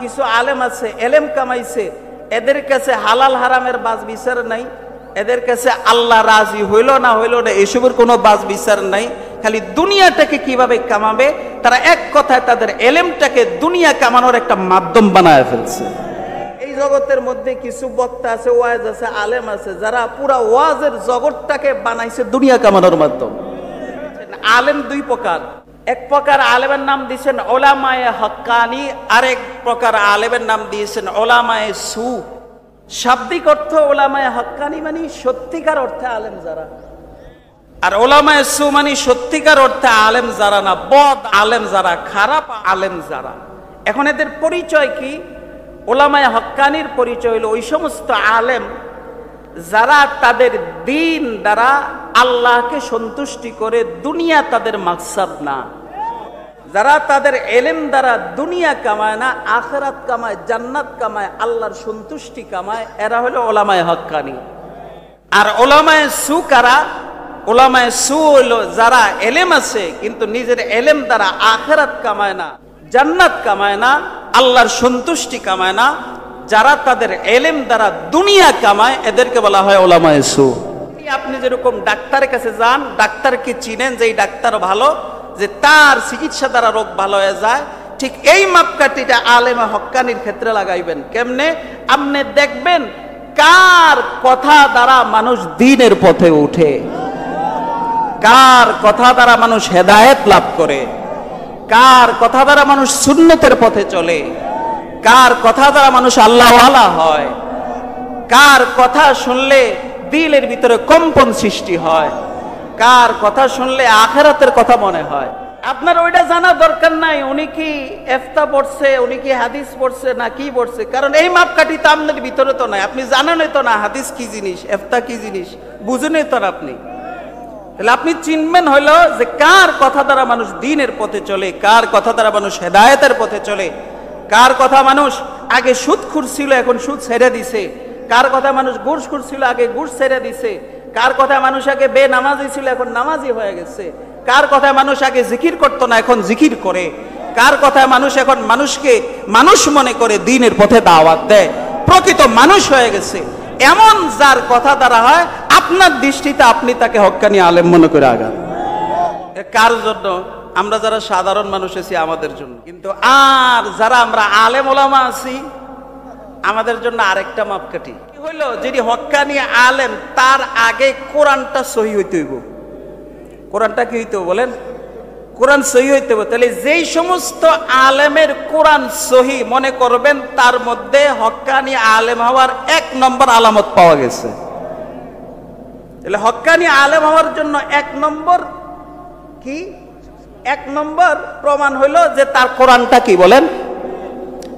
কিছু আলেম আছে, এলেম কামাইছে, এদের কাছে হালাল হারামের বাজ বিচার নাই, এদের কাছে আল্লাহ রাজি হইল না হইল না এসবের কোনো বাজ বিচার নাই, খালি দুনিয়াটাকে কিভাবে কামাবে। তারা এক কথায় তাদের এলেমটাকে দুনিয়া কামানোর একটা মাধ্যম বানায় ফেলছে। এই জগতের মধ্যে কিছু বক্তা আছে, ওয়াজ আছে, আলেম আছে, যারা পুরা ওয়াজের জগৎটাকে বানাইছে দুনিয়া কামানোর মাধ্যম। আলেম দুই প্রকার, এক প্রকার আলেমের নাম দিয়েছেন ওলামায়ে হক্কানি, আরেক প্রকার আলেমের নাম দিয়েছেন ওলামায়ে সু। শাব্দিক অর্থ ওলামায়ে হক্কানি মানে সত্যিকার অর্থে আলেম যারা, আর ওলামায়ে সু মানে সত্যিকার অর্থে আলেম যারা না, বদ আলেম যারা, খারাপ আলেম যারা। এখন এদের পরিচয় কি? ওলামায়ে হক্কানির পরিচয় হলো ওই সমস্ত আলেম যারা তাদের দিন দ্বারা আল্লাহকে সন্তুষ্টি করে, দুনিয়া তাদের মাকসাদ না। যারা তাদের এলেম দ্বারা দুনিয়া কামায় না, আখিরাত কামায়, জান্নাত কামায়, আল্লাহর সন্তুষ্টি কামায়, এরা হলো ওলামায়ে হক্কানি। আর ওলামায়ে সু কারা? ওলামায়ে সু হলো যারা এলেম আছে কিন্তু নিজের এলেম দ্বারা আখিরাত কামায় না, জান্নাত কামায় না, আল্লাহর সন্তুষ্টি কামায় না। যারা তাদের এলেম দ্বারা দুনিয়া কামায় এদেরকে বলা হয় ওলামায়ে সু। আপনি যেরকম ডাক্তারের কাছে যান, ডাক্তারকে চিনেন যে এই ডাক্তার ভালো, যে তার চিকিৎসা দ্বারা রোগ ভালো হয়ে যায়, ঠিক এই মাপকাঠিটা আলেমে হক্কানির ক্ষেত্রে লাগাইবেন। কেমনে? আপনি দেখবেন কার কথা দ্বারা মানুষ দ্বীনের পথে উঠে, কার কথা দ্বারা মানুষ হেদায়েত লাভ করে, কার কথা দ্বারা মানুষ সুন্নতের পথে চলে, কার কথা দ্বারা মানুষ আল্লাহওয়ালা হয়, কার কথা শুনলে দিলের ভিতরে কম্পন সৃষ্টি হয়, কার কথা শুনলে আখিরাতের কথা মনে হয়। আপনার ওইটা জানা দরকার নাই উনি কি ইফতা পড়ছে, উনি কি হাদিস পড়ছে না কি পড়ছে, কারণ এই মাপকাঠি তো আপনার ভিতরে তো নাই। আপনি জানেনই তো না হাদিস কি জিনিস, ইফতা কি জিনিস, বুঝেনই তো না আপনি। তাহলে আপনি চিনবেন হইলো যে কার কথা দ্বারা মানুষ দ্বীনের পথে চলে, কার কথা দ্বারা মানুষ হেদায়েতের পথে চলে, কার কথা মানুষ আগে সুদখোর ছিল এখন সুদ ছেড়ে দিছে, কার কথা মানুষ ঘুষখোর ছিল আগে ঘুষ ছেড়ে দিছে, কার কথা মানুষ আগে বেনামাজি ছিল এখন নামাজি হয়ে গেছে, কার কথা মানুষ আগে জিকির করতো না এখন জিকির করে, কার কথা মানুষ এখন মানুষকে মানুষ মনে করে দ্বীনের পথে দাওয়াত দেয়, প্রকৃত মানুষ হয়ে গেছে। এমন যার কথা দ্বারা হয় আপনার দৃষ্টিতে আপনি তাকে হক্কানি আলেম মনে করে আগান। কার জন্য? আমরা যারা সাধারণ মানুষ আছি আমাদের জন্য। কিন্তু আর যারা আমরা আলেম ওলামা আছি আমাদের জন্য আরেকটা মাপকাঠি কি হইলো, যিনি হক্কানি আলেম তার আগে কোরআনটা সহি হইতে হইব। কোরআনটা কি হইতে বলেন? কোরআন সহি হইতে হবে। তাহলে যেই সমস্ত আলেমের কোরআন সহি মনে করবেন তার মধ্যে হক্কানি আলেম হওয়ার এক নম্বর আলামত পাওয়া গেছে। তাহলে হক্কানি আলেম হওয়ার জন্য এক নম্বর কি? এক নম্বর প্রমাণ হইলো যে তার কোরআনটা কি বলেন।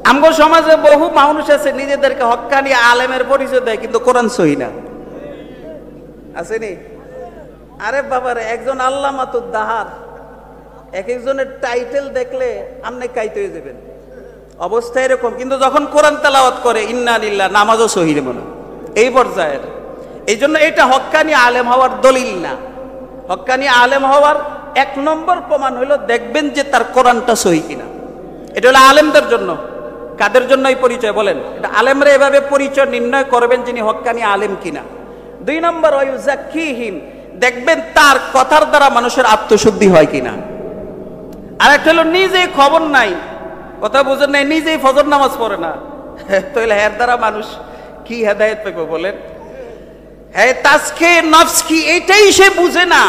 আমগো সমাজে বহু মানুষ আছে নিজেদেরকে হক্কানি আলেমের পরিচয় দেয় কিন্তু কোরআন সহি না, আসেনি? আরে বাবারে, একজন আল্লামাতুদ দাহার, এক একজনের টাইটেল দেখলে আপনি কাইতে হয়ে যাবেন, অবস্থা এরকম। কিন্তু যখন কোরআন তেলাওয়াত করে ইন্না লিল্লাহ, নামাজও সহি মনে, এই পর্যায়ের। এই জন্য এটা হক্কানি আলেম হওয়ার দলিল না। হক্কানি আলেম হওয়ার এক নম্বর প্রমাণ হলো দেখবেন যে তার কোরআনটা সহি কিনা। এটা হলো আলেমদের জন্য। কাদের জন্য এই পরিচয় বলেন? এটা আলেমরা এভাবে পরিচয় নির্ণয় করবেন যিনি হক্কানি আলেম কিনা। দুই নম্বর ওয়ায়ুযাক্কিহিম, দেখবেন তার কথার দ্বারা মানুষের আত্মশুদ্ধি হয় কিনা। আর একটা হলো নিজেই খবর নাই, কথা বুঝেন নাই, নিজেই ফজর নামাজ পড়ে না, তাহলে এর দ্বারা মানুষ কি হেদায়েত পাবে বলেন? হ্যাঁ, তাজকিয়ে নফস কি এটাই সে বুঝে না,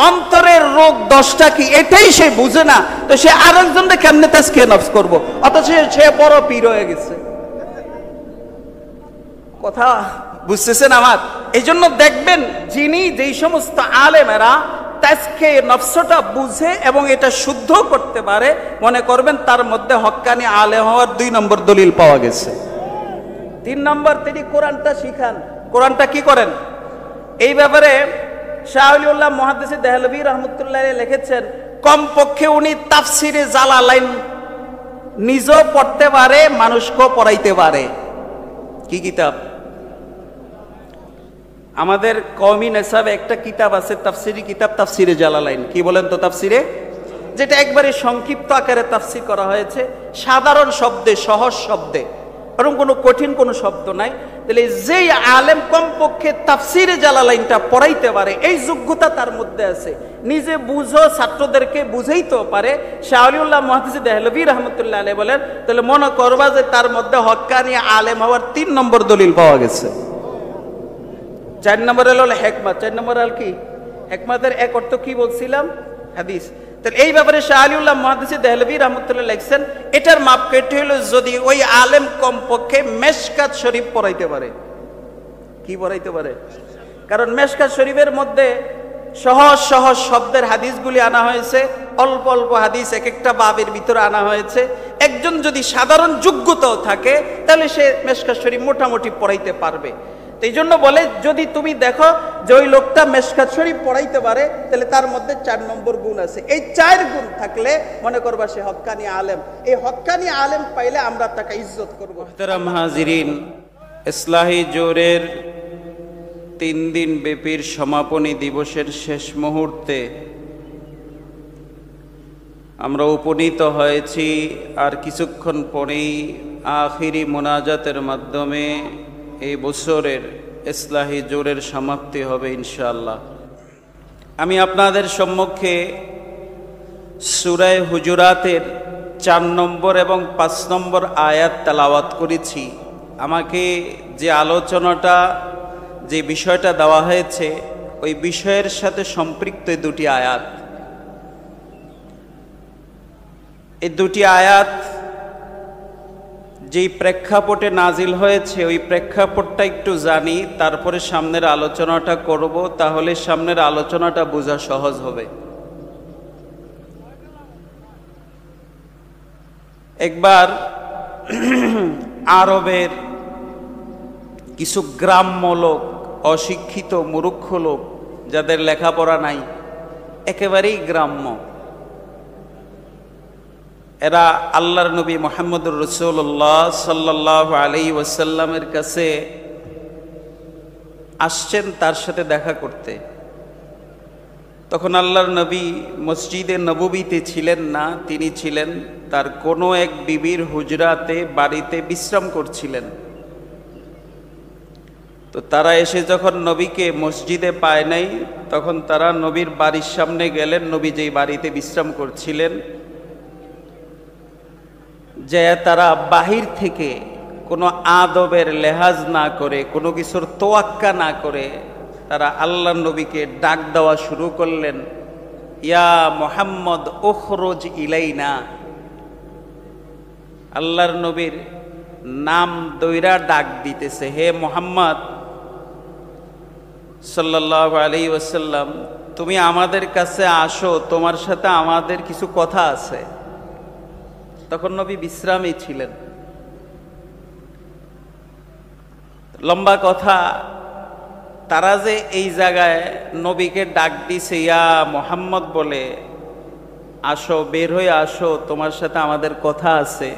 অন্তরের রোগ দশটা কি এটাই সে বুঝে না, তো সে আরেকজনকে কেমনে তাজকিয়ে নফস করবো? অথচ সে বড় পীর হয়ে গেছে। কথা বুঝতেছেন আমার? এই জন্য দেখবেন যিনি যেই সমস্ত আলেমেরা তাজকিয়ে নফসটা বুঝে এবং এটা শুদ্ধ করতে পারে, মনে করবেন তার মধ্যে হক্কানি আলেম হওয়ার দুই নম্বর দলিল পাওয়া গেছে। তিন নম্বর, তিনি কোরআনটা শিখান। কোরআনটা কি করেন? এই ব্যাপারে শাহ ওলিউল্লাহ মুহাদ্দিস দেহলভী রহমতুল্লাহ লিখেছেন, কমপক্ষে উনি তাফসিরে জালালাইন নিজেও পড়তে পারে, মানুষকেও পড়াইতে পারে। কি কিতাব? আমাদের কওমি নেসাবে একটা কিতাব আছে তাফসিরি কিতাব, তাফসিরে জালালাইন। কি বলেন তো? তাফসিরে যেটা একবারে সংক্ষিপ্ত আকারে তাফসীর করা হয়েছে, সাধারণ শব্দে, সহজ শব্দে, এবং কোনো কঠিন কোনো শব্দ নাই। তাহলে যেই আলেম কমপক্ষে তাফসিরে জালালাইনটা পড়াইতে পারে, এই যোগ্যতা তার মধ্যে আছে, নিজে বুঝো ছাত্রদেরকে বুঝাইতেও পারে, শাহ ওলিউল্লাহ মুহাদ্দিস দেহলভী রহমতুল্লাহ আলাইহি বলেন, তাহলে মনে করবা যে তার মধ্যে হক্কানি আলেম হওয়ার 3 নম্বর দলিল পাওয়া গেছে। 4 নম্বর হলো হেকমত। 4 নম্বর হল কি? হেকমতের এক অর্থ কি বলছিলাম? হাদিস। তাহলে এই ব্যাপারে শাহ ওলিউল্লাহ মুহাদ্দিস দেহলভী রহমতুল্লাহ লিখছেন, এটার মাপকাঠি হলো যদি ওই আলেম কমপক্ষে মেশকাত শরীফ পড়াইতে পারে। কি পড়াইতে পারে? কারণ মেশকাত শরীফের মধ্যে সহজ সহজ শব্দের হাদিসগুলি আনা হয়েছে, অল্প অল্প হাদিস এক একটা বাবের ভিতরে আনা হয়েছে। একজন যদি সাধারণ যোগ্যতাও থাকে তাহলে সে মেশকাত শরীফ মোটামুটি পড়াইতে পারবে। এই জন্য বলে, যদি তুমি দেখো যে ওই লোকটা মেশকাত শরীফ পড়াইতে পারে, তাহলে তার মধ্যে 4 নম্বর গুণ আছে। এই 4 গুণ থাকলে মনে করবা সে হক্কানি আলেম। এই হক্কানি আলেম পাইলে আমরা তাকে ইজ্জত করব। মুহতারাম হাজিরিন, ইসলাহি জোরের 3 দিন ব্যাপীর সমাপনী দিবসের শেষ মুহূর্তে আমরা উপনীত হয়েছি। আর কিছুক্ষণ পরেই আখিরি মোনাজাতের মাধ্যমে এই বছরের ইসলাহি জোরের সমাপ্তি হবে ইনশাআল্লাহ। আমি আপনাদের সম্মুখে সূরা হুজুরাতের 4 নম্বর এবং 5 নম্বর আয়াত তেলাওয়াত করেছি। আমাকে যে আলোচনাটা, যে বিষয়টা দেওয়া হয়েছে, ওই বিষয়ের সাথে সম্পৃক্ত এই 2টি আয়াত। এই 2টি আয়াত যেই প্রেক্ষাপটে নাজিল হয়েছে, ওই প্রেক্ষাপটটা একটু জানি, তারপরে সামনের আলোচনাটা করব, তাহলে সামনের আলোচনাটা বোঝা সহজ হবে। একবার আরবের কিছু গ্রাম্য লোক, অশিক্ষিত মূর্খ লোক, যাদের লেখাপড়া নাই, একেবারেই গ্রাম্য, এরা আল্লাহর নবী মুহাম্মদুর রাসূলুল্লাহ সাল্লাল্লাহু আলাইহি ওয়াসাল্লামের কাছে আসছেন তার সাথে দেখা করতে। তখন আল্লাহর নবী মসজিদে নববীতে ছিলেন না, তিনি ছিলেন তার কোনো এক বিবির হুজরাতে, বাড়িতে বিশ্রাম করছিলেন। তো তারা এসে যখন নবীকে মসজিদে পায় নাই, তখন তারা নবীর বাড়ির সামনে গেলেন, নবী যেই বাড়িতে বিশ্রাম করছিলেন। যে তারা বাহির থেকে কোনো আদবের লেহাজ না করে, কোনো কিছুর তোয়াক্কা না করে, তারা আল্লাহর নবীকে ডাক দেওয়া শুরু করলেন, ইয়া মুহাম্মদ উখরুজ ইলাইনা। আল্লাহর নবীর নাম দইরা ডাক দিতেছে, হে মুহাম্মদ সাল্লাল্লাহু আলাইহি ওয়াসাল্লাম, তুমি আমাদের কাছে আসো, তোমার সাথে আমাদের কিছু কথা আছে। তখন নবী বিশ্রামে ছিলেন। লম্বা কথা, তারা যে এই জায়গায় নবীকে ডাক দিছে ইয়া মুহাম্মদ বলে, আসো, বের হয়ে আসো, তোমার সাথে আমাদের কথা আছে,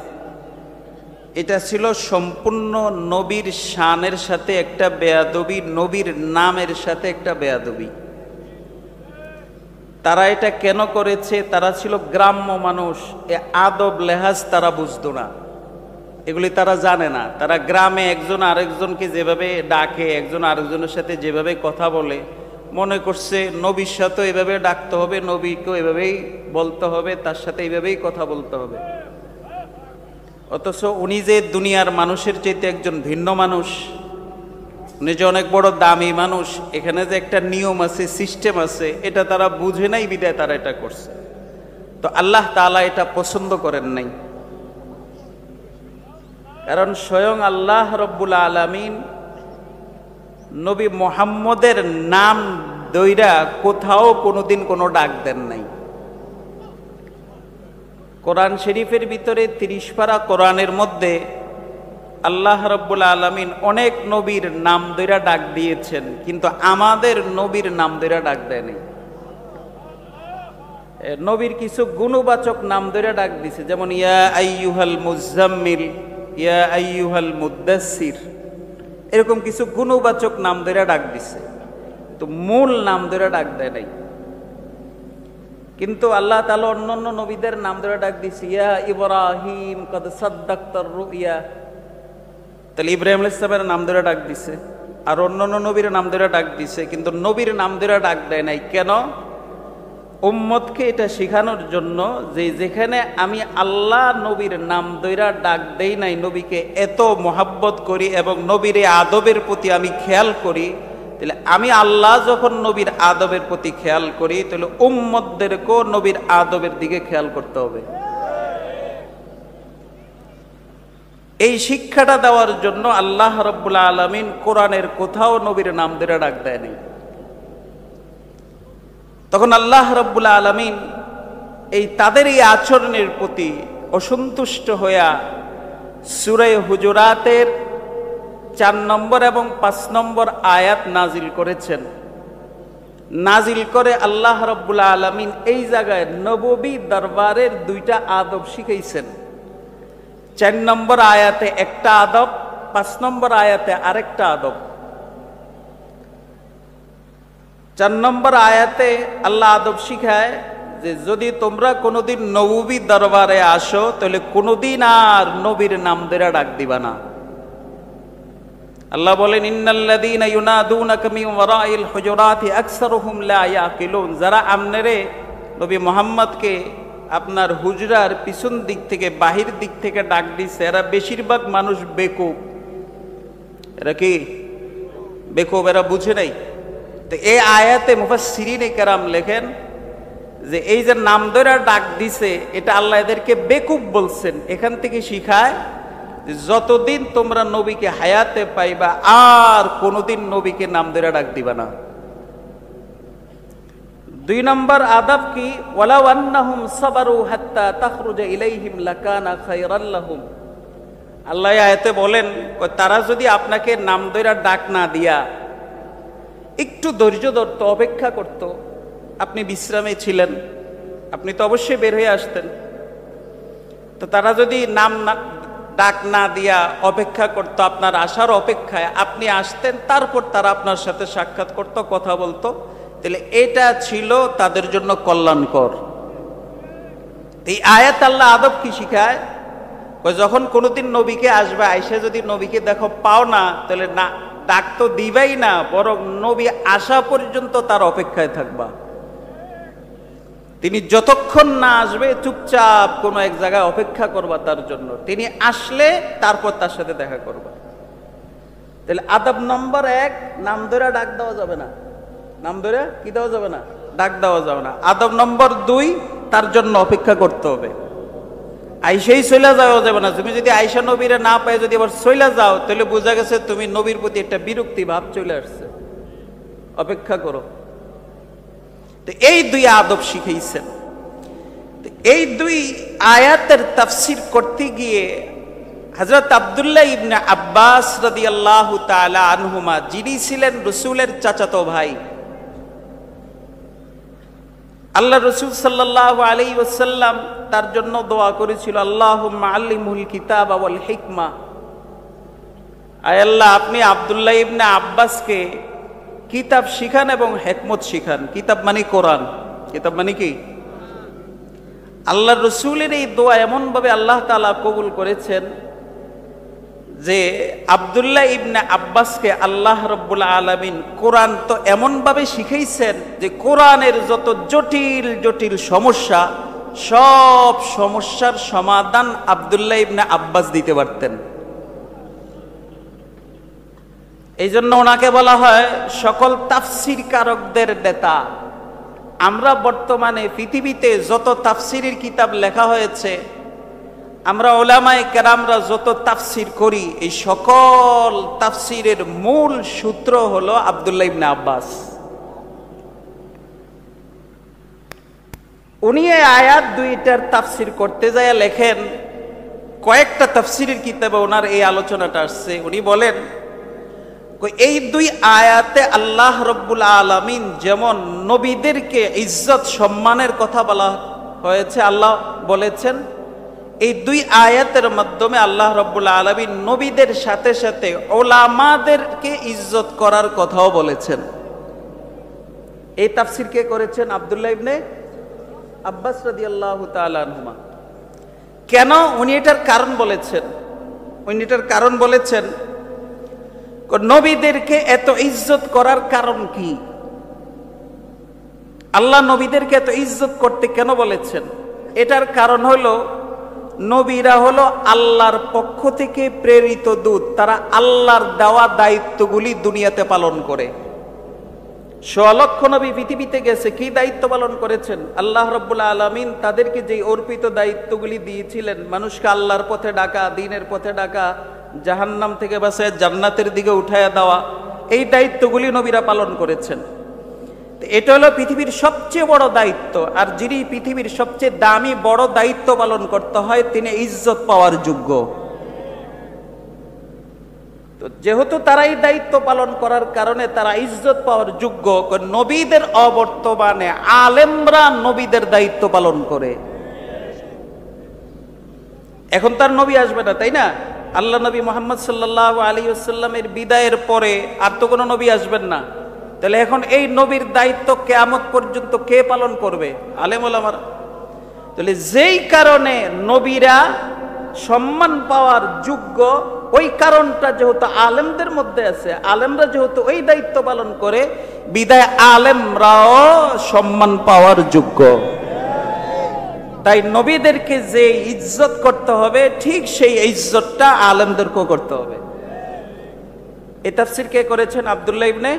এটা ছিল সম্পূর্ণ নবীর শানের সাথে একটা বেয়াদবি, নবীর নামের সাথে একটা বেয়াদবি। তারা এটা কেন করেছে? তারা ছিল গ্রাম্য মানুষ, এ আদব লেহাজ তারা বুঝতো না, এগুলি তারা জানে না। তারা গ্রামে একজন আরেকজনকে যেভাবে ডাকে, একজন আরেকজনের সাথে যেভাবে কথা বলে, মনে করছে নবীর সাথে এভাবে ডাকতে হবে, নবীকেও এভাবেই বলতে হবে, তার সাথে এইভাবেই কথা বলতে হবে। অথচ উনি যে দুনিয়ার মানুষের চাইতে একজন ভিন্ন মানুষ, উনি যে অনেক বড় দামি মানুষ, এখানে যে একটা নিয়ম আছে, সিস্টেম আছে, এটা তারা বুঝে নাই, বিদায় তারা এটা করছে। তো আল্লাহ তাআলা এটা পছন্দ করেন নাই। কারণ স্বয়ং আল্লাহ রব্বুল আলামিন নবী মুহাম্মদের নাম দইরা কোথাও কোনোদিন কোনো ডাক দেন নাই। কোরআন শরীফের ভিতরে 30 পারা কোরআনের মধ্যে আল্লাহ রব্বুল আলামিন অনেক নবীর নাম দইরা ডাক দিয়েছেন, কিন্তু আমাদের নবীর নাম দইরা ডাক দেয়নি। নবীর কিছু গুণবাচক নাম দইরা ডাক দিছে, যেমন ইয়া আইয়ুহাল মুজাম্মিল, ইয়া আইয়ুহাল মুদ্দাসসির, এরকম কিছু গুণবাচক নাম দইরা ডাক দিছে, তো মূল নাম দইরা ডাক দেয় নাই। কিন্তু আল্লাহ তাআলা অন্যান্য নবীদের নাম ধরে ডাক দিছে, ইয়া ইব্রাহিম কদ সাদ্দাকতার রুইয়া। তাহলে ইব্রাহিম আলাইহিস সালামের নাম ধরে ডাক দিছে, আর অন্যান্য নবীর নাম ধরে ডাক দিছে, কিন্তু নবীর নাম ধরে ডাক দেয় নাই। কেন? উম্মতকে এটা শেখানোর জন্য যে যেখানে আমি আল্লাহ নবীর নাম ধরে ডাক দেই নাই, নবীকে এত মহাব্বত করি এবং নবীর এই আদবের প্রতি আমি খেয়াল করি, তাহলে আমি আল্লাহ যখন নবীর আদবের প্রতি খেয়াল করি, তাহলে উম্মতদেরকেও নবীর আদবের দিকে খেয়াল করতে হবে। এই শিক্ষাটা দেওয়ার জন্য আল্লাহ রাব্বুল আলামিন কোরআনের কোথাও নবীর নাম ধরে ডাক দেয়নি। তখন আল্লাহ রাব্বুল আলামিন এই তাদের এই আচরণের প্রতি অসন্তুষ্ট হইয়া সূরা হুজুরাতের 4 নম্বর এবং 5 নম্বর আয়াত নাজিল করেছেন। নাজিল করে আল্লাহ রাব্বুল আলামিন এই জায়গায় নববী দরবারের 2টা আদব শিখাইছেন। 4 নম্বর আয়াতে একটা আদব, 5 নম্বর আয়াতে আরেকটা আদব। 4 নম্বর আয়াতে আল্লাহ আদব শিখায় যে যদি তোমরা কোনোদিন নববী দরবারে আসো, তাহলে কোনোদিন আর নবীর নাম ধরে ডাক দিবা না। আল্লাহ বলেন, ইন্নাল্লাযীনা ইউনাদুনাকা মিন ওয়ারাইল হুজুরাতি আকসারুহুম লা ইয়াকিলুন। যারা আপনারে নবী মুহাম্মদকে আপনার হুজরার পিছন দিক থেকে, বাহির দিক থেকে ডাক দিছে, এরা বেশিরভাগ মানুষ বেকুব। এরা কি বেকুব? এরা বুঝে নাই। তো এই আয়াতে মুফাসসিরিনে কেরাম লেখেন যে এই যে নাম ধরে ডাক দিছে, এটা আল্লাহ এদেরকে বেকুব বলছেন। এখান থেকে শিখায় যে যতদিন তোমরা নবীকে হায়াতে পাইবা, আর কোনোদিন নবীকে নাম ধরে ডাক দিবা না। 2 নম্বর আদব কি? ওয়ালাউ আন্নাহুম সাবারু হাত্তা তাখরুজা ইলাইহিম লাকানা খায়রাল লাহুম। আল্লাহ আয়াতে বলেন, তারা যদি আপনাকে নাম ধরে ডাক না দিয়া একটু ধৈর্য ধরতো, অপেক্ষা করত, আপনি বিশ্রামে ছিলেন, আপনি তো অবশ্যই বের হয়ে আসতেন। তো তারা যদি ডাক না দিয়া অপেক্ষা করত, আপনার আসার অপেক্ষায় আপনি আসতেন, তারপর তারা আপনার সাথে সাক্ষাৎ করত, কথা বলতো, তাহলে এটা ছিল তাদের জন্য কল্যাণকর। এই আয়াত আল্লাহ আদব কি শিখায়? যখন কোনোদিন নবীকে আসবে, আইসা যদি নবীকে দেখো পাও না, তাহলে না ডাক তো দিবাই না, বরং নবী আসা পর্যন্ত তার অপেক্ষায় থাকবা। তিনি যতক্ষণ না আসবে চুপচাপ কোনো এক জায়গায় অপেক্ষা করবা তার জন্য। তিনি আসলে তারপর তার সাথে দেখা করবা। তাহলে আদব নম্বর 1, নাম ধরে ডাক দেওয়া যাবে না। নাম ধরে কি দেওয়া যাবে না? ডাক দেওয়া যাবে না। আদব নম্বর 2, তার জন্য অপেক্ষা করতে হবে। আইসাই চলে যাওয়া যাবে না। তুমি যদি আইসা নবীরে না পাই যদি আবার চলে যাও, তাহলে বোঝা গেছে তুমি নবীর প্রতি একটা বিরক্তি ভাব চলে আসছে। অপেক্ষা করো। তো এই 2 আদব শিখাইছেন। এই 2 আয়াতের তাফসীর করতে গিয়ে হযরত আব্দুল্লাহ ইবনে আব্বাস রাদিয়াল্লাহু তাআলা আনহুমা, যিনি ছিলেন রাসূলের চাচাতো ভাই, আল্লাহ রাসূল সাল্লাল্লাহু আলাইহি ওয়াসাল্লাম তার জন্য দোয়া করেছিল, আল্লাহুম্মা আল্লিমহুল কিতাবা ওয়াল হিকমা। আয় আল্লাহ, আপনি আব্দুল্লাহ ইবনে আব্বাসকে কিতাব শিখান এবং হিকমত শিখান। কিতাব মানে কোরআন। কিতাব মানে কি? আল্লাহর রাসূলের এই দোয়া এমন ভাবে আল্লাহ তাআলা কবুল করেছেন যে আব্দুল্লাহ ইবনে আব্বাসকে আল্লাহ রাব্বুল আলামিন কোরআন তো এমন ভাবে শিখাইছেন যে কোরআনের যত জটিল জটিল সমস্যা, সব সমস্যার সমাধান আব্দুল্লাহ ইবনে আব্বাস দিতে পারতেন। এই জন্য ওনাকে বলা হয় সকল তাফসীর কারকদের নেতা। আমরা বর্তমানে পৃথিবীতে যত তাফসীরের কিতাব লেখা হয়েছে, আমরা উলামায়ে কেরামরা যত তাফসীর করি, এই সকল তাফসীরের মূল সূত্র হলো আব্দুল্লাহ ইবনে আব্বাস। উনি এই আয়াত 2টার তাফসীর করতে যায় লেখেন, কয়েকটা তাফসীরের কিতাবে ওনার এই আলোচনাটা আসছে। উনি বলেন, এই 2 আয়াতে আল্লাহ রাব্বুল আলামিন যেমন নবীদেরকে ইজ্জত সম্মানের কথা বলা হয়েছে, আল্লাহ বলেছেন এই 2 আয়াতের মাধ্যমে আল্লাহ রাব্বুল আলামিন নবীদের সাথে সাথে উলামাদেরকে ইজ্জত করার কথাও বলেছেন। এই তাফসীর কে করেছেন? আব্দুল্লাহ ইবনে আব্বাস রাদিয়াল্লাহু তাআলা আনহুমা। কেন উনি এটার কারণ বলেছেন? উনি এটার কারণ বলেছেন, নবীদেরকে এত ইজ্জত করার কারণ কি? আল্লাহ নবীদেরকে এত ইজ্জত করতে কেন বলেছেন? এটার কারণ হলো, নবীরা হলো আল্লাহর পক্ষ থেকে প্রেরিত দূত। তারা আল্লাহর দেওয়া দায়িত্বগুলি দুনিয়াতে পালন করে। ১৬ লক্ষ নবী পৃথিবীতে গেছে, কি দায়িত্ব পালন করেছেন? আল্লাহ রাব্বুল আলামিন তাদেরকে যে অর্পিত দায়িত্বগুলি দিয়েছিলেন, মানুষকে আল্লাহর পথে ডাকা, দ্বীনের পথে ডাকা, জাহান্নাম থেকে বাঁচায় জান্নাতের দিকে উঠায়া দেওয়া, এই দায়িত্বগুলি নবীরা পালন করেছেন। এটা হলো পৃথিবীর সবচেয়ে বড় দায়িত্ব। আর যিনি পৃথিবীর সবচেয়ে দামি বড় দায়িত্ব পালন করতে হয়, তিনি ইজ্জত পাওয়ার যোগ্য। তো যেহেতু তারা এই দায়িত্ব পালন করার কারণে তারা ইজ্জত পাওয়ার যোগ্য, নবীদের অবর্তমানে আলেমরা নবীদের দায়িত্ব পালন করে। এখন তার নবী আসবে না, তাই না? আল্লাহ নবী মুহাম্মদ সাল্লাল্লাহু আলাইহি ওয়াসাল্লামের বিদায়ের পরে আর তো কোনো নবী আসবেন না। তাহলে এখন এই নবীর দায়িত্ব কিয়ামত পর্যন্ত কে পালন করবে? আলেম ওলামারা। তাহলে যেই কারণে নবীরা সম্মান পাওয়ার যোগ্য, ওই কারণটা যেহেতু আলেমদের মধ্যে আছে, আলেমরা যেহেতু ওই দায়িত্ব পালন করে, বিদায় আলেমরাও সম্মান পাওয়ার যোগ্য। তাই নবীদেরকে যে ইজ্জত করতে হবে, ঠিক সেই ইজ্জতটা আলেমদেরকেও করতে হবে। এই তাফসীর কে করেছেন? আব্দুল্লাহ ইবনে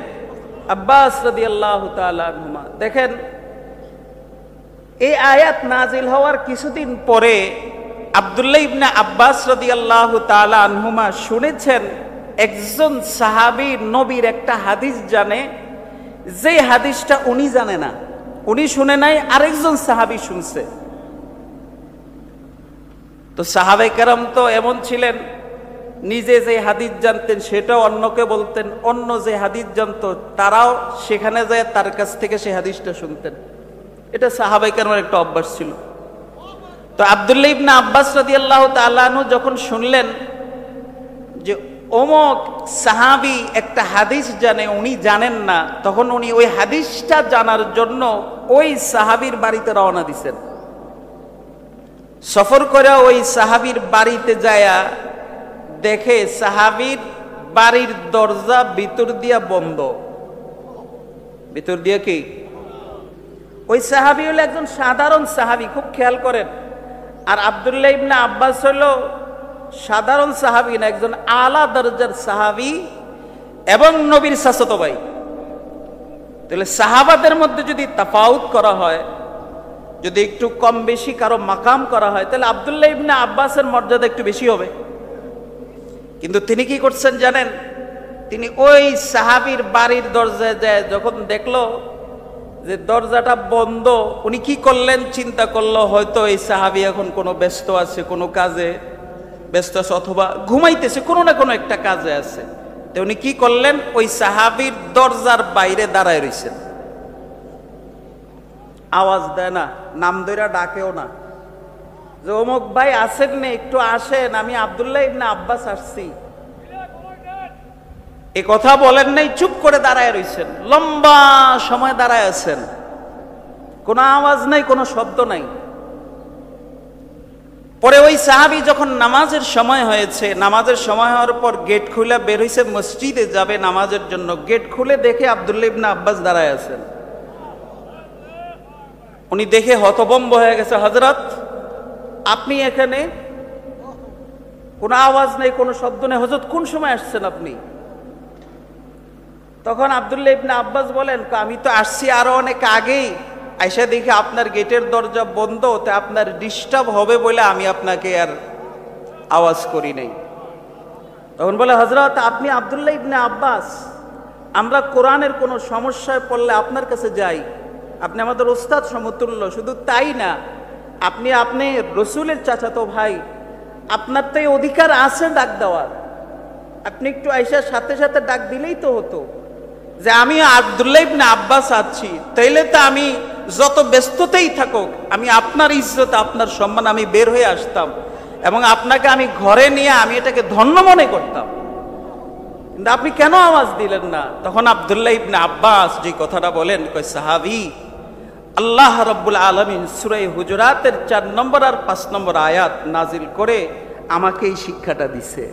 আব্বাস রাদিয়াল্লাহু তাআলা আনহুমা। দেখেন, এই আয়াত নাজিল হওয়ার কিছুদিন পরে আব্দুল্লাহ ইবনে আব্বাস রাদিয়াল্লাহু তাআলা আনহুমা শুনেছেন একজন সাহাবী নবীর একটা হাদিস জানে, যে হাদিসটা উনি জানে না। উনি শুনে নাই, আরেকজন সাহাবী শুনছে। তো সাহাবায়ে কেরাম তো এমন ছিলেন, নিজে যে হাদিস জানতেন সেটাও অন্যকে বলতেন, অন্য যে হাদিস জানতো তারাও সেখানে যায় তার কাছ থেকে সেই হাদিসটা শুনতেন। এটা সাহাবায়ে কেরামের একটা অভ্যাস ছিল। তো আব্দুল্লাহ ইবনে আব্বাস রাদিয়াল্লাহু তাআলা আনহু যখন শুনলেন যে অমুক সাহাবী একটা হাদিস জানে, উনি জানেন না, তখন উনি ওই হাদিসটা জানার জন্য ওই সাহাবীর বাড়িতে রওনা দিছেন। সফর করে ওই সাহাবীর বাড়িতে যায়া দেখে সাহাবীর বাড়ির দরজা ভিতর দিয়া বন্ধ। ভিতর দিয়া কি? ওই সাহাবী হলো একজন সাধারণ সাহাবী, খুব খেয়াল করেন। আর আব্দুল্লাহ ইবনে আব্বাস হলো সাধারণ সাহাবী না, একজন আলা দরজার সাহাবী এবং নবীর চাচাতো ভাই। তাহলে সাহাবাদের মধ্যে যদি তাফাউত করা হয়, যদি একটু কম বেশি কারো মাকাম করা হয়, তাহলে আব্দুল্লাহ ইবনে আব্বাসের মর্যাদা একটু বেশি হবে। কিন্তু তিনি কি করছেন জানেন? তিনি ওই সাহাবীর বাড়ির দরজায় যায়, যখন দেখলো যে দরজাটা বন্ধ, উনি কি করলেন? চিন্তা করলো হয়তো এই সাহাবী এখন কোনো ব্যস্ত আছে, কোনো কাজে ব্যস্ত আছে, অথবা ঘুমাইতেছে, কোনো না কোনো একটা কাজে আছে। তো উনি কি করলেন? ওই সাহাবীর দরজার বাইরে দাঁড়ায় রইছেন। আওয়াজ দেয় না, নাম ধইরা ডাকেও না যে অমুক ভাই আসেন না, একটু আসেন, আমি আব্দুল্লাহ ইবনে আব্বাস আসছি। এই কথা বলেন নাই, চুপ করে দাঁড়ায় রইছেন, লম্বা সময় দাঁড়ায় আছেন, কোনো আওয়াজ নাই, কোনো শব্দ নাই। পরে ওই সাহাবী যখন নামাজের সময় হয়েছে, নামাজের সময় হওয়ার পর গেট খুলে বের হইছে, মসজিদে যাবে নামাজের জন্য। গেট খুলে দেখে আব্দুল্লাহ ইবনে আব্বাস দাঁড়ায় আছেন। উনি দেখে হতভম্ব হয়ে গেছে, হযরত আপনি এখানে? কোনো আওয়াজ নেই, কোনো শব্দ নেই, হযরত কোন সময় আসছেন আপনি? তখন আব্দুল্লাহ ইবনে আব্বাস বলেন, আমি তো আসছি আরো অনেক আগেই, আইসা দেখি আপনার গেটের দরজা বন্ধ, তো আপনার ডিস্টার্ব হবে বলে আমি আপনাকে আর আওয়াজ করি নাই। তখন বলে, হযরত আপনি আব্দুল্লাহ ইবনে আব্বাস, আমরা কোরআনের কোনো সমস্যায় পড়লে আপনার কাছে যাই, আপনি আমাদের ওস্তাদ সমতুল্য। শুধু তাই না, আপনি রসুলের চাচাতো ভাই, আপনার তো এই অধিকার আছে ডাক দেওয়ার। আপনি একটু আইসার সাথে সাথে ডাক দিলেই তো হতো যে আমি আব্দুল্লাহ ইবনে আব্বাস আছি, তাইলে তো আমি যত ব্যস্ততাই থাকুক, আমি আপনার ইজ্জত, আপনার সম্মান, আমি বের হয়ে আসতাম এবং আপনাকে আমি ঘরে নিয়ে আমি এটাকে ধন্য মনে করতাম। কিন্তু আপনি কেন আওয়াজ দিলেন না? তখন আব্দুল্লাহ ইবনে আব্বাস যে কথাটা বলেন, কই সাহাবী, আল্লাহ রাব্বুল আলামিন সূরা হুজুরাতের 4 নম্বর আর 5 নম্বর আয়াত নাজিল করে আমাকে এই শিক্ষাটা দিছে।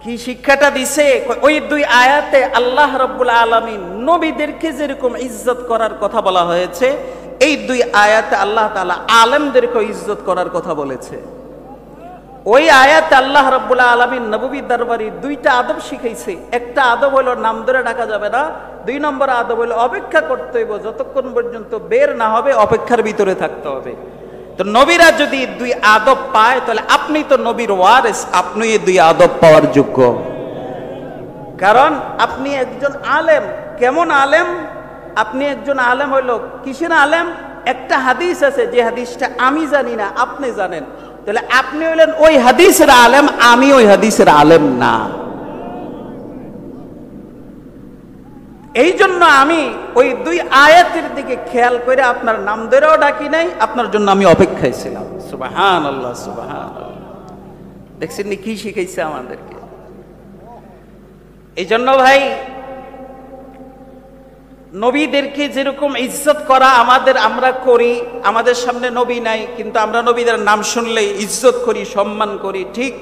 কি শিক্ষাটা দিছে? ওই দুই আয়াতে আল্লাহ রাব্বুল আলামিন নবীদেরকে যেরকম ইজ্জত করার কথা বলা হয়েছে, এই দুই আয়াতে আল্লাহ তাআলা আলেমদেরকে ইজ্জত করার কথা বলেছে। ওই আয়াতে আল্লাহ রাব্বুল আলামিন নবী দরবারে দুইটা আদব শিখাইছে। একটা আদব হলো নাম ধরে ডাকা যাবে না, 2 নম্বর আদব হলো অপেক্ষা করতে হইব, যতক্ষণ পর্যন্ত বের না হবে অপেক্ষার ভিতরে থাকতে হবে। তো নবীরা যদি 2 আদব পায়, তাহলে আপনি তো নবীর ওয়ারিস, আপনি এই 2 আদব পাওয়ার যোগ্য। কারণ আপনি একজন আলেম। কেমন আলেম? আপনি একজন আলেম হইলো কিসের আলেম? একটা হাদিস আছে, যে হাদিসটা আমি জানি না, আপনি জানেন, তাহলে আপনি হইলেন ওই হাদিসের আলেম, আমি ওই হাদিসের আলেম না। এই জন্য আমি ওই 2 আয়াতের দিকে খেয়াল করে আপনার নাম ধরেও ডাকি নাই, আপনার জন্য আমি অপেক্ষায় ছিলাম। সুবহানাল্লাহ, সুবহানাল্লাহ। দেখছেন কি শিখাইছে আমাদেরকে? এই জন্য ভাই, নবীদেরকে যেরকম ইজ্জত করা আমরা করি, আমাদের সামনে নবী নাই কিন্তু আমরা নবীদের নাম শুনলেই ইজ্জত করি, সম্মান করি, ঠিক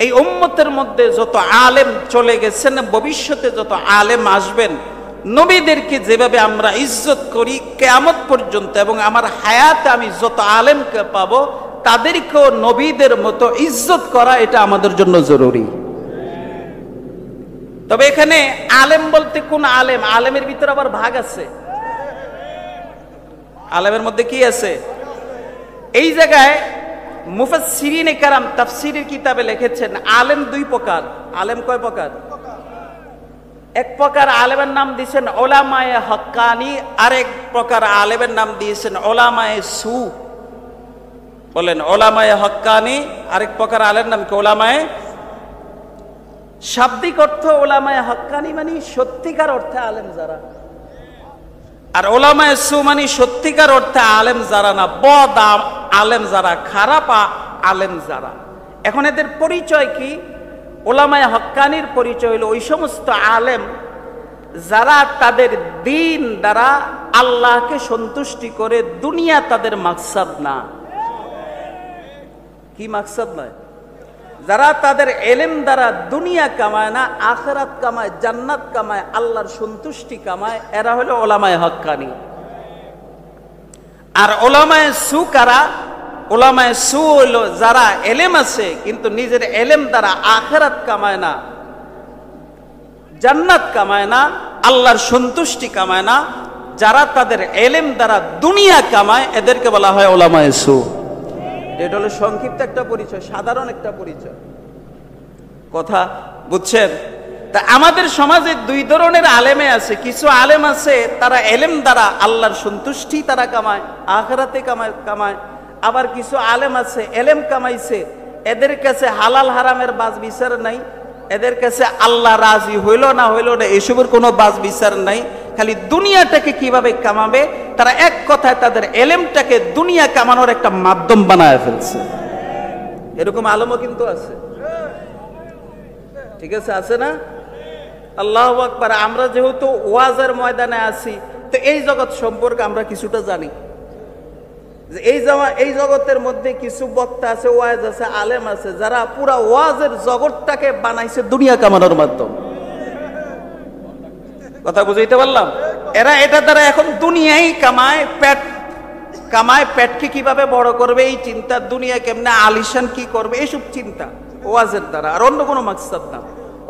এই উম্মতের মধ্যে যত আলেম চলে গেছেন, ভবিষ্যতে যত আলেম আসবেন, নবীদেরকে যেভাবে আমরা ইজ্জত করি কিয়ামত পর্যন্ত, এবং আমার হায়াতে আমি যত আলেমকে পাবো তাদেরকেও নবীদের মতো ইজ্জত করা, এটা আমাদের জন্য জরুরি। তবে এখানে আলেম বলতে কোন আলেম? আলেমের ভিতরে আবার ভাগ আছে। আলেমের মধ্যে কি আছে? এই জায়গায় মুফাসসিরিনে কেরাম তাফসীরের কিতাবে লিখেছেন আলেম 2 প্রকার। আলেম কয় প্রকার? এক প্রকার আলেমের নাম দিয়েছেন উলামায়ে হক্কানি, আরেক প্রকার আলেমের নাম দিয়েছেন উলামায়ে সু। বলেন উলামায়ে হক্কানি, আরেক প্রকার আলেমের নাম কি? উলামায়ে। শাব্দিক অর্থ উলামায়ে হক্কানি মানে সত্যিকার অর্থে আলেম যারা, আর উলামায়ে সু মানে সত্যিকার অর্থে আলেম যারা না, বদ আলেম যারা, খারাপ আলেম যারা। এখন এদের পরিচয় কি? উলামায়ে হক্কানির পরিচয় হলো ওই সমস্ত আলেম যারা তাদের দ্বীন দ্বারা আল্লাহকে সন্তুষ্টি করে, দুনিয়া তাদের মাকসাদ না। কি মাকসাদ নয়? যারা তাদের এলেম দ্বারা দুনিয়া কামায় না, আখিরাত কামায়, জান্নাত কামায়, আল্লাহর সন্তুষ্টি কামায়, এরা হলো উলামায়ে হক্কানি। আর উলামায়ে সু কারা? উলামায়ে সু হলো যারা এলেম আছে কিন্তু নিজের এলেম দ্বারা আখিরাত কামায় না, জান্নাত কামায় না, আল্লাহর সন্তুষ্টি কামায় না, যারা তাদের এলেম দ্বারা দুনিয়া কামায়, এদেরকে বলা হয় উলামায়ে সু। এটা হলো সংক্ষিপ্ত একটা পরিচয়, সাধারণ একটা পরিচয়। কথা বুঝছেন? তা আমাদের সমাজে 2 ধরনের আলেমে আছে। কিছু আলেম আছে তারা এলেম দ্বারা আল্লাহর সন্তুষ্টি তারা কামায়, আখিরাতে কামায়। আবার কিছু আলেম আছে এলেম কামাইছে, এদের কাছে হালাল হারামের বাজ বিচার নাই, এদের কাছে আল্লাহ রাজি হইল না হইল না এসবের কোনো বাজ বিচার নাই, খালি দুনিয়াটাকে কিভাবে কামাবে, তারা এক কথায় তাদের এলেমটাকে দুনিয়া কামানোর একটা মাধ্যম বানায় ফেলছে। এরকম আলেমও কিন্তু আছে। ঠিক আছে, আছে না? আল্লাহু আকবার। আমরা যেহেতু ওয়াজের ময়দানে আছি, তো এই জগৎ সম্পর্কে আমরা কিছুটা জানি। যে এই জগতের মধ্যে কিছু বক্তা আছে, ওয়াজ আছে, আলেম আছে, যারা পুরা ওয়াজের জগৎটাকে বানাইছে দুনিয়া কামানোর মাধ্যম। কথা বুঝাইতে পারলাম? এরা এটা দ্বারা এখন দুনিয়াই কামায়, পেটকে কিভাবে বড় করবে এই চিন্তা, দুনিয়া কেমনে আলিশান কি করবে এইসব চিন্তা ওয়াজের দ্বারা, আর অন্য কোনো মাকসাদ না।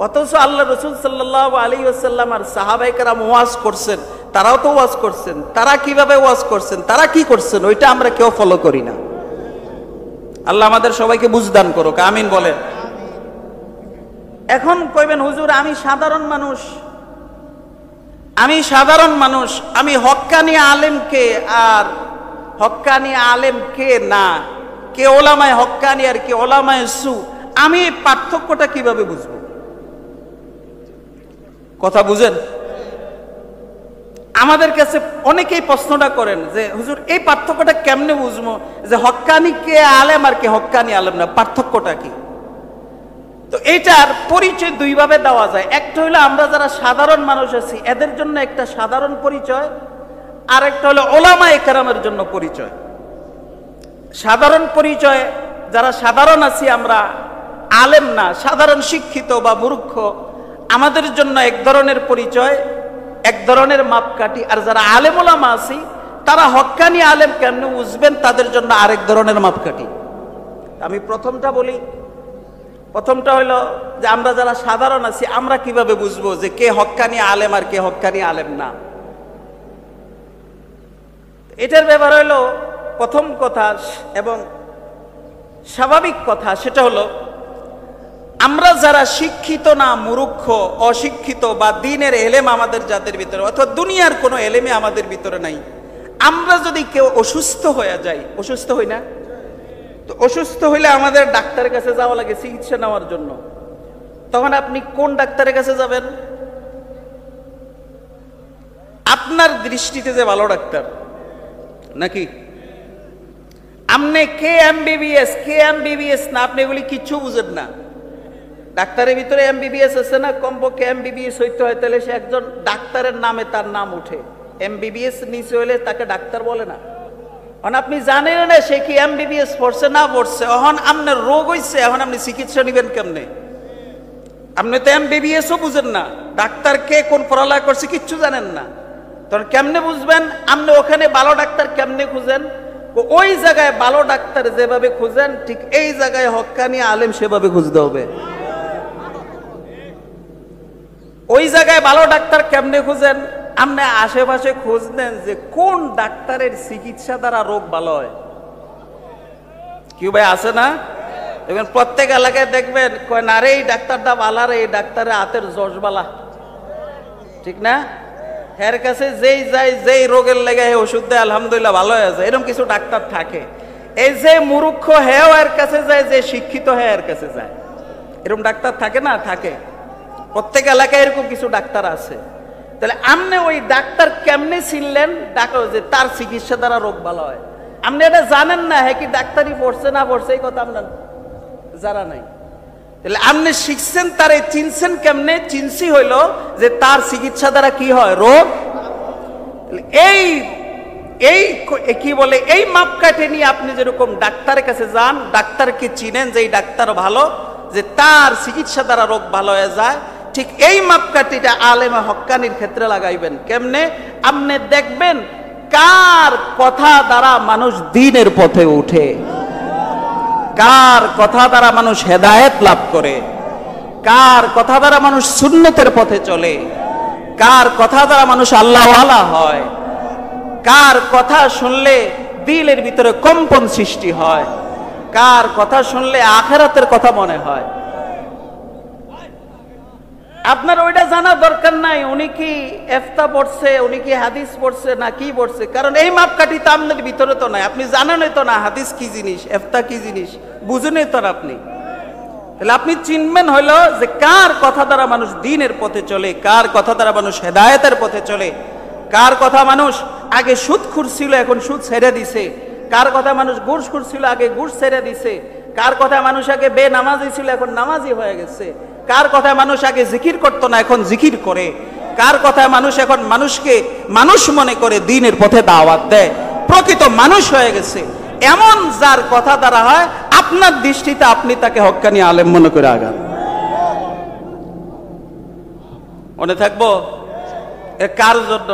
অথচ আল্লাহ রাসূল সাল্লাল্লাহু আলাইহি ওয়াসাল্লাম আর সাহাবায়ে কেরাম ওয়াজ করছেন, তারাও তো ওয়াজ করছেন। তারা কিভাবে ওয়াজ করছেন, তারা কি করছেন, ওইটা আমরা কেউ ফলো করি না। আল্লাহ আমাদের সবাইকে বুঝদান করুক, আমিন বলেন। এখন কইবেন হুজুর আমি সাধারণ মানুষ, আমি হক্কানি আলেমকে আর হক্কানি আলেমকে না, কে ওলামায়ে হক্কানি আর কে ওলামায়ে সু, আমি এই পার্থক্যটা কিভাবে বুঝবো? কথা বুঝেন? আমাদের কাছে অনেকেই প্রশ্নটা করেন যে হুজুর এই পার্থক্যটা কেমনে বুঝবো, যে হক্কানি কে আলেম আর কে হক্কানি আলেম না, পার্থক্যটা কি? তো এইটার পরিচয় 2 ভাবে দেওয়া যায়। একটা হলো আমরা যারা সাধারণ মানুষ আছি এদের জন্য একটা সাধারণ পরিচয়, আরেকটা হলো উলামায়ে কেরামের জন্য পরিচয়। সাধারণ পরিচয়, যারা সাধারণ আছি আমরা, আলেম না, সাধারণ শিক্ষিত বা মূর্খ, আমাদের জন্য এক ধরনের পরিচয়, এক ধরনের মাপকাঠি। আর যারা আলেম ওলামা আছি, তারা হক্কানি আলেম কেমনে বুঝবেন, তাদের জন্য আরেক ধরনের মাপকাঠি। আমি প্রথমটা বলি। প্রথমটা হলো যে আমরা যারা সাধারণ আছি, আমরা কিভাবে বুঝবো যে কে হক্কানি আলেম আর কে হক্কানি আলেম না। এটার ব্যাপার হলো প্রথম কথা এবং স্বাভাবিক কথা, সেটা হলো আমরা যারা শিক্ষিত না, মূর্খ, অশিক্ষিত বা দ্বীনের এলেম আমাদের যাদের ভিতরে, অথবা দুনিয়ার কোনো এলেমে আমাদের ভিতরে নাই, আমরা যদি কেউ অসুস্থ হয়ে যাই, অসুস্থ হই না? তো অসুস্থ হইলে আমাদের ডাক্তারের কাছে যাওয়া লাগে চিকিৎসা নেওয়ার জন্য। তখন আপনি কোন ডাক্তারের কাছে যাবেন? আপনার দৃষ্টিতে যে ভালো ডাক্তার নাকি? আপনি কে এমবিবিএস না, আপনি এগুলি কিচ্ছু বুঝেন না। ডাক্তারের ভিতরে এমবিবিএস আছে না, কমপক্ষে এমবিবিএস হইতে হয়, তাহলে সে একজন ডাক্তারের নামে তার নাম উঠে। এমবিবিএস নিচে হইলে তাকে ডাক্তার বলে না। এখন আপনি জানেন না সে কি এমবিবিএস পড়ছে না পড়ছে, এখন আপনার রোগ হইছে, এখন আপনি চিকিৎসা নিবেন কেমনে? আপনি তো এমবিবিএসও বুঝেন না, ডাক্তার কে কোন পড়ালেখা করছে কিচ্ছু জানেন না, তখন কেমনে বুঝবেন? আপনি ওখানে ভালো ডাক্তার কেমনে খুঁজেন? ওই জায়গায় ভালো ডাক্তার যেভাবে খুঁজেন, ঠিক এই জায়গায় হক্কানি আলেম সেভাবে খুঁজতে হবে। ওই জায়গায় ভালো ডাক্তার কেমনে খুঁজেন? আপনি আশেপাশে খোঁজ নেন যে কোন ডাক্তারের চিকিৎসা দ্বারা রোগ ভালো হয়। কি ভাই আছে না? দেখবেন প্রত্যেক এলাকায় দেখবেন কয় না রে এই ডাক্তারটা ভালো, রে এই ডাক্তারের হাতের জশ বালা, ঠিক না? এর কাছে যেই যায়, যেই রোগের লেগে ওষুধ দেয়, আলহামদুলিল্লাহ ভালো হয়ে যায়। এরকম কিছু ডাক্তার থাকে। এই যে মূর্খ হেও এর কাছে যায়, যে শিক্ষিত হে এর কাছে যায়, এরকম ডাক্তার থাকে না? থাকে। প্রত্যেক এলাকায় এরকম কিছু ডাক্তার আছে। তাহলে আপনি ওই ডাক্তার কেমনে চিনলেন? ডাক্তার যে তার চিকিৎসা দ্বারা রোগ ভালো হয়, আপনি এটা জানেন না। হ্যাঁ, কি ডাক্তারি পড়ছে না পড়ছে এই কথা আপনার জানা নাই। তাহলে আপনি শিখছেন, তারে চিনছেন কেমনে? চিনছি হইল যে তার চিকিৎসা দ্বারা কি হয়? রোগ। এই এই কি বলে, এই মাপকাঠি নিয়ে আপনি যেরকম ডাক্তারের কাছে যান, ডাক্তারকে চিনেন যে এই ডাক্তার ভালো, যে তার চিকিৎসা দ্বারা রোগ ভালো হয়ে যায়, ঠিক এই মাপকাঠিটা আলেমে হক্কানির ক্ষেত্রে লাগাইবেন। কেমনে? আপনি দেখবেন কার কথা দ্বারা মানুষ দ্বীনের পথে উঠে, কার কথা দ্বারা মানুষ হেদায়েত লাভ করে, কার কথা দ্বারা মানুষ সুন্নতের পথে চলে, কার কথা দ্বারা মানুষ আল্লাহওয়ালা হয়, কার কথা শুনলে দিলের ভিতরে কম্পন সৃষ্টি হয়, কার কথা শুনলে আখিরাতের কথা মনে হয়। আপনার ওইটা জানা দরকার নাই উনি কি ইফতা পড়ছে, উনি কি হাদিস পড়ছে না কি পড়ছে, কারণ এই মাপকাঠি তো আপনার ভিতরে তো নাই। আপনি জানেনই তো না হাদিস কি জিনিস, ইফতা কি জিনিস, বুঝেনই তো না আপনি। তাহলে আপনি চিনবেন হইলো যে কার কথা দ্বারা মানুষ দ্বীনের পথে চলে, কার কথা দ্বারা মানুষ হেদায়েতের পথে চলে, কার কথা মানুষ আগে সুদখোর ছিল এখন সুদ ছেড়ে দিছে, কার কথা মানুষ ঘুষখোর ছিল আগে ঘুষ ছেড়ে দিছে, কার কথা মানুষ আগে বেনামাজি ছিল এখন নামাজি হয়ে গেছে, কার কথায় মানুষ আগে জিকির করতো না এখন জিকির করে, কার কথায় মানুষ এখন মানুষকে মানুষ মনে করে দ্বীনের পথে দাওয়াত দেয়, প্রকৃত মানুষ হয়ে গেছে। এমন যার কথা দ্বারা হয়, আপনার দৃষ্টিতে আপনি তাকে হক্কানি আলেম মনে করে আগান। মনে থাকবো এ কার জন্য?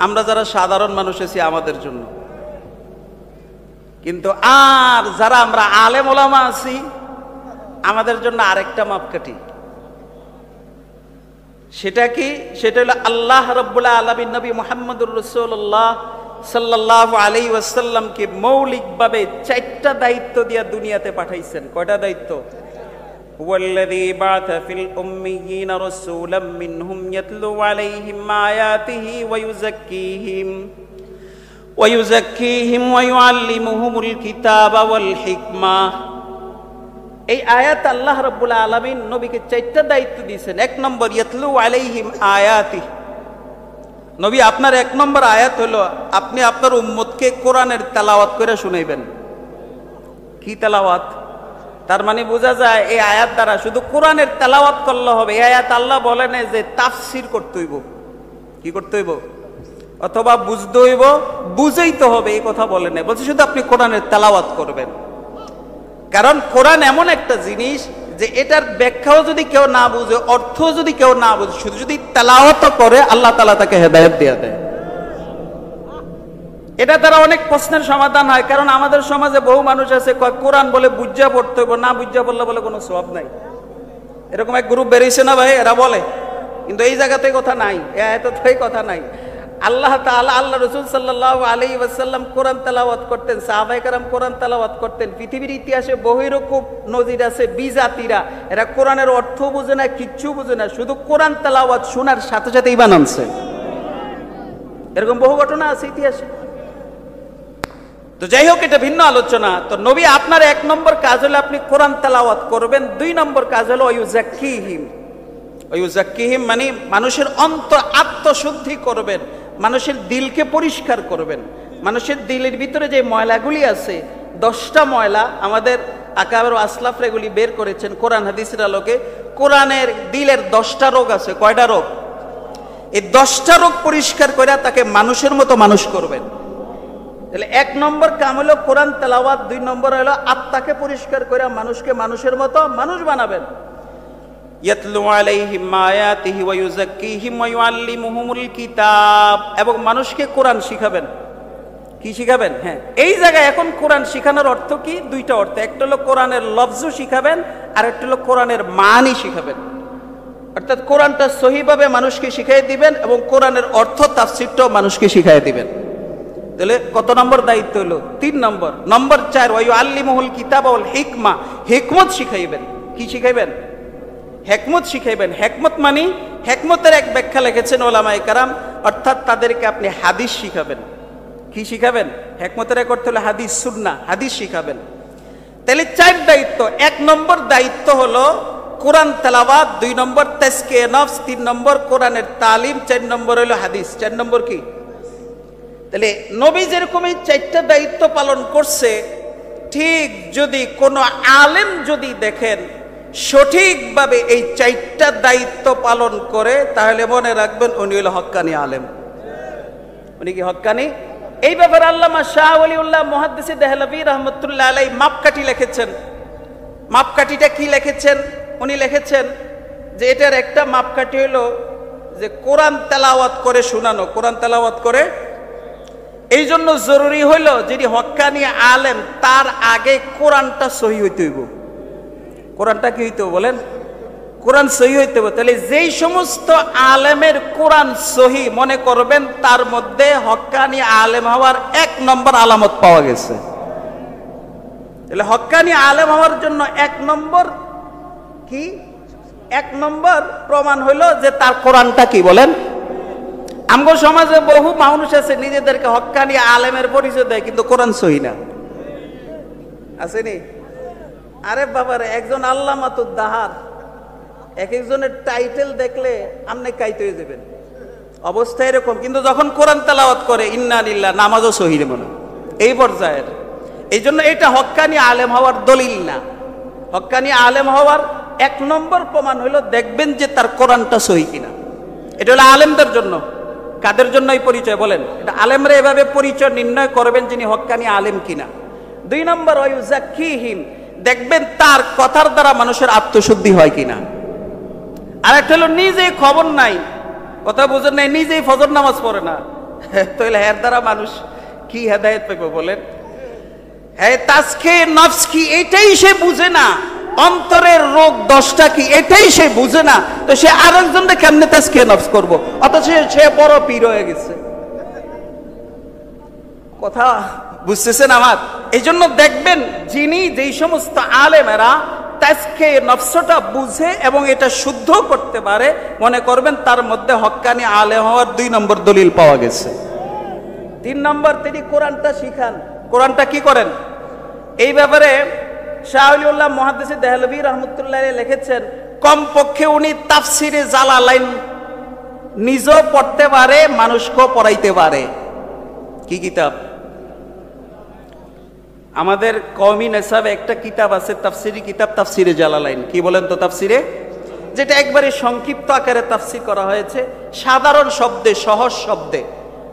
আমরা যারা সাধারণ মানুষ আছি আমাদের জন্য। কিন্তু আর যারা আমরা আলেম ওলামা আছি আমাদের জন্য আরেকটা মাপকাঠি। সেটা কি? সেটা হলো আল্লাহ রাব্বুল আলামিন নবী মুহাম্মদুর রাসূলুল্লাহ সাল্লাল্লাহু আলাইহি ওয়াসাল্লামকে মৌলিকভাবে 4টা দায়িত্ব দিয়ে দুনিয়াতে পাঠাইছেন। কয়টা দায়িত্ব? ওয়াল্লাযী বা'আথা ফিল উম্মিয়িনা রাসূলাম মিনহুম ইয়াতলু আলাইহিম আয়াতিহি ওয়া ইউযাক্কিহিম ওয়া ইউআল্লিমুহুমুল কিতাবা ওয়াল হিকমা। এই আয়াত আল্লাহ রাব্বুল আলামিন নবীকে 4টা দায়িত্ব দিয়েছেন। 1 নম্বর ইয়াতলু আলাইহিম আয়াতিহি। নবী আপনার 1 নম্বর আয়াত হলো আপনি আপনার উম্মতকে কোরআনের তেলাওয়াত করে শুনাইবেন। কি তেলাওয়াত? তার মানে বোঝা যায় এই আয়াত দ্বারা শুধু কোরআনের তেলাওয়াত করলে হবে। এই আয়াত আল্লাহ বলেন যে তাফসীর করতে হইব। কি করতে হইব? অথবা বুঝতে হইব, বুঝেই তো হবে এই কথা বলে না, বলছে শুধু আপনি কোরআনের তেলাওয়াত করবেন। কারণ কোরআন এমন একটা জিনিস যে এটার ব্যাখ্যাও যদি কেউ না বুঝে, অর্থ যদি কেউ না বুঝে, শুধু যদি তেলাওয়াত করে আল্লাহ তাআলা তাকে হেদায়েত দিয়ে দেয়। এটা দ্বারা অনেক প্রশ্নের সমাধান হয়। কারণ আমাদের সমাজে বহু মানুষ আছে কয় কোরআন বলে বুঝা পড়তে হবে, না বুঝা পড়লে বলে কোনো সওয়াব নাই। এরকম এক গ্রুপ বেরিয়েছে না ভাই, এরা বলে, কিন্তু এই জায়গাতে কথা নাই, এই কথা নাই। আল্লাহ তাআলা, আল্লাহ রাসূল সাল্লাল্লাহু আলাইহি ওয়াসাল্লাম কোরআন তেলাওয়াত করতেন, সাহাবায়ে কেরাম কোরআন তেলাওয়াত করতেন। পৃথিবীর ইতিহাসে বহুরকম নজির আছে, বিজাতিরা এরা কোরআনের অর্থ বুঝে না, কিচ্ছু বুঝে না, শুধু কোরআন তেলাওয়াত শোনার সাথে সাথে ঈমান আনছে। এরকম বহু ঘটনা আছে ইতিহাসে। তো যাই হোক, এটা ভিন্ন আলোচনা। তো নবী আপনার 1 নম্বর কাজ হলো আপনি কোরআন তেলাওয়াত করবেন। 2 নম্বর কাজ হলো ওয়ুযাক্কিহিম। ওয়ুযাক্কিহিম মানে মানুষের আত্মশুদ্ধি করবেন, মানুষের দিলকে পরিষ্কার করবেন। মানুষের দিলের ভিতরে যে ময়লাগুলি আছে, 10টা ময়লা আমাদের আকাবের আসলাফ এগুলি বের করেছেন কোরআন হাদিসের আলোকে। কোরআনের দিলের 10টা রোগ আছে। কয়টা রোগ? এই 10টা রোগ পরিষ্কার করে তাকে মানুষের মতো মানুষ করবেন। তাহলে 1 নম্বর কাম হলো কোরআন তেলাওয়াত, 2 নম্বর হলো আত্মাকে পরিষ্কার করে মানুষকে মানুষের মতো মানুষ বানাবেন। ইয়াতলু আলাইহিম আয়াতিহি ওয়া ইউযাক্কিহিম ওয়া ইউআল্লিমুহুমুল কিতাব, এবং মানুষকে কোরআন শিখাবেন। কি শিখাবেন? হ্যাঁ, এই জায়গায় এখন কোরআন শিখানোর অর্থ কি? 2টা অর্থ। একটা হলো কোরআনের লফজও শিখাবেন, আর একটা হলো কোরআনের মানি শিখাবেন। অর্থাৎ কোরআনটা সহিভাবে মানুষকে শিখিয়ে দিবেন এবং কোরআনের অর্থ তাফসীরটাও মানুষকে শিখিয়ে দিবেন। তাহলে কত নম্বর দায়িত্ব হলো? 3 নম্বর। নম্বর 4, ওয়া ইউআল্লিমুহুল কিতাব ওয়াল হিকমা, হিকমত শিখাইবেন। কি শিখাইবেন? হিকমত শিখাইবেন। হিকমত মানে, হিকমতের এক ব্যাখ্যা লিখেছেন উলামায়ে কেরাম, অর্থাৎ তাদেরকে আপনি হাদিস শিখাবেন। কি শিখাবেন? হিকমতের এক অর্থ হলো হাদিস, সুন্নাহ, হাদিস শিখাবেন। তাহলে 4 দায়িত্ব। 1 নম্বর দায়িত্ব হলো কোরআন তেলাওয়াত, 2 নম্বর তাজকিয়া নফস, 3 নম্বর কোরআনের তালিম, 4 নম্বর হলো হাদিস। 4 নম্বর কি? তাহলে নবী যেরকম এই 4টা দায়িত্ব পালন করছে, ঠিক যদি কোনো আলেম যদি দেখেন সঠিকভাবে এই 4টা দায়িত্ব পালন করে, তাহলে মনে রাখবেন উনি হলো হক্কানি আলেম। উনি কি হক্কানি? এই ব্যাপারে আল্লামা শাহ ওলিউল্লাহ মুহাদ্দিসে দেহলভী রাহমাতুল্লাহ আলাইহি মাপকাঠি লিখেছেন। মাপকাঠিটা কি লিখেছেন? উনি লিখেছেন যে এটার একটা মাপকাঠি হলো যে কোরআন তেলাওয়াত করে শোনানো। কোরআন তেলাওয়াত করে, এই জন্য জরুরি হইল যিনি হক্কানি আলেম তার আগে কোরআনটা সহি হইতে হইব। কোরআনটা কি হইতে বলেন? কোরআন সহি হইতে হবে। তাহলে যেই সমস্ত আলেমের কোরআন সহি, মনে করবেন তার মধ্যে হক্কানি আলেম হওয়ার 1 নম্বর আলামত পাওয়া গেছে। তাহলে হক্কানি আলেম হওয়ার জন্য 1 নম্বর কি? 1 নম্বর প্রমাণ হইল যে তার কোরআনটা কি বলেন। আমগো সমাজে বহু মানুষ আছে নিজেদেরকে হক্কানি আলেমের পরিচয় দেয়, কিন্তু কোরআন সহি না। আসেনি? আরে বাবারে, একজন আল্লামাতুদ দাহার, এক একজনের টাইটেল দেখলে আপনি কাইতে হয়ে যাবেন, অবস্থা এরকম। কিন্তু যখন কোরআন তেলাওয়াত করে ইন্না লিল্লাহ, নামাজও সহি নেব না, এই পর্যায়ের। এই জন্য এটা হক্কানি আলেম হওয়ার দলিল না। হক্কানি আলেম হওয়ার 1 নম্বর প্রমাণ হলো দেখবেন যে তার কোরআনটা সহি কিনা। এটা হলো আলেমদের জন্য। কাদের জন্য এই পরিচয় বলেন? এটা আলেমরা এভাবে পরিচয় নির্ণয় করবেন যিনি হক্কানি আলেম কিনা। 2 নম্বর ওয়া ইউযাক্কিহিম, দেখবেন তার কথার দ্বারা মানুষের আত্মশুদ্ধি হয় কিনা। আর একটা হলো নিজেই খবর নাই, কথা বুঝেন নাই, নিজেই ফজর নামাজ পড়ে না, তাহলে এর দ্বারা মানুষ কি হেদায়েত পাবে বলেন? হ্যাঁ, তাজকিয়া নফস কি এটাই সে বুঝে না, অন্তরের রোগ 10টা কি এটাই সে বুঝে না, তো সে আরেকজনকে কেমনে তাজকিয়া নফস করবো? অথচ সে বড় পীর হয়ে গেছে। কথা বুঝতেছেন আমার? এই জন্য দেখবেন যিনি যেই সমস্ত আলেমেরা তাজকিয়া নফসটা বুঝে এবং এটা শুদ্ধ করতে পারে, মনে করবেন তার মধ্যে হক্কানি আলেম হওয়ার 2 নম্বর দলিল পাওয়া গেছে। 3 নম্বর, তিনি কোরআনটা শিখান। কোরআনটা কি করেন? এই ব্যাপারে শাহ ওলিউল্লাহ মুহাদ্দিসে দেহলভী রাহমাতুল্লাহ আলাইহি লিখেছেন, কমপক্ষে উনি তাফসিরে জালালাইন নিজেও পড়তে পারে, মানুষকেও পড়াইতে পারে। কি কিতাব? আমাদের কওমি নেসাবে একটা কিতাব আছে, তাফসিরি কিতাব, তাফসিরে জালালাইন। কি বলেন তো তাফসিরে? যেটা একবারে সংক্ষিপ্ত আকারে তাফসির করা হয়েছে, সাধারণ শব্দে, সহজ শব্দে।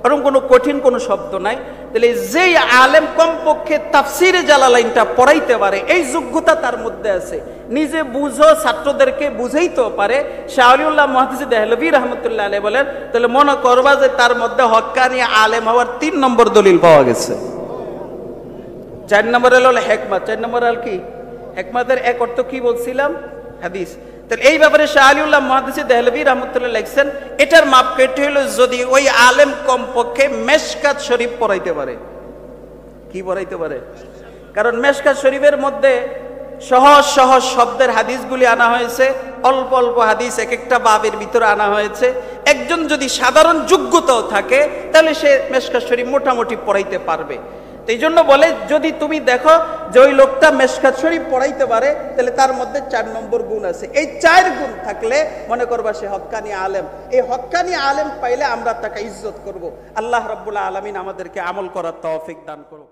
এরকম কোনো কঠিন কোনো শব্দ নাই। তাহলে যেই আলেম কমপক্ষে তাফসিরে জালালাইনটা পড়াইতে পারে, এই যোগ্যতা তার মধ্যে আছে, নিজে বুঝো ছাত্রদেরকে বুঝাইতেও পারে, শাহ ওলিউল্লাহ মুহাদ্দিস দেহলভী রহমতুল্লাহ আলাইহি বলেন, তাহলে মনে করবা যে তার মধ্যে হক্কানি আলেম হওয়ার 3 নম্বর দলিল পাওয়া গেছে। 4 নম্বর হলো হেকমত। 4 নম্বর আর কি? হেকমতের এক অর্থ কি বলছিলাম? হাদিস। তাহলে এই ব্যাপারে শাহ ওলিউল্লাহ মুহাদ্দিস দেহলভী রহমতুল্লাহ লিখছেন, এটার মাপকাঠি হলো যদি ওই আলেম কমপক্ষে মেশকাত শরীফ পড়াইতে পারে। কি পড়াইতে পারে? কারণ মেশকাত শরীফের মধ্যে সহজ সহজ শব্দের হাদিসগুলি আনা হয়েছে, অল্প অল্প হাদিস এক একটা বাবের ভিতরে আনা হয়েছে। একজন যদি সাধারণ যোগ্যতাও থাকে তাহলে সে মেশকাত শরীফ মোটামুটি পড়াইতে পারবে। এই জন্য বলে যদি তুমি দেখো যে ওই লোকটা মেশকাত শরীফ পড়াইতে পারে, তাহলে তার মধ্যে 4 নম্বর গুণ আছে। এই 4 গুণ থাকলে মনে করবা সে হক্কানি আলেম। এই হক্কানি আলেম পাইলে আমরা তাকে ইজ্জত করব। আল্লাহ রাব্বুল আলামিন আমাদেরকে আমল করার তৌফিক দান করুন।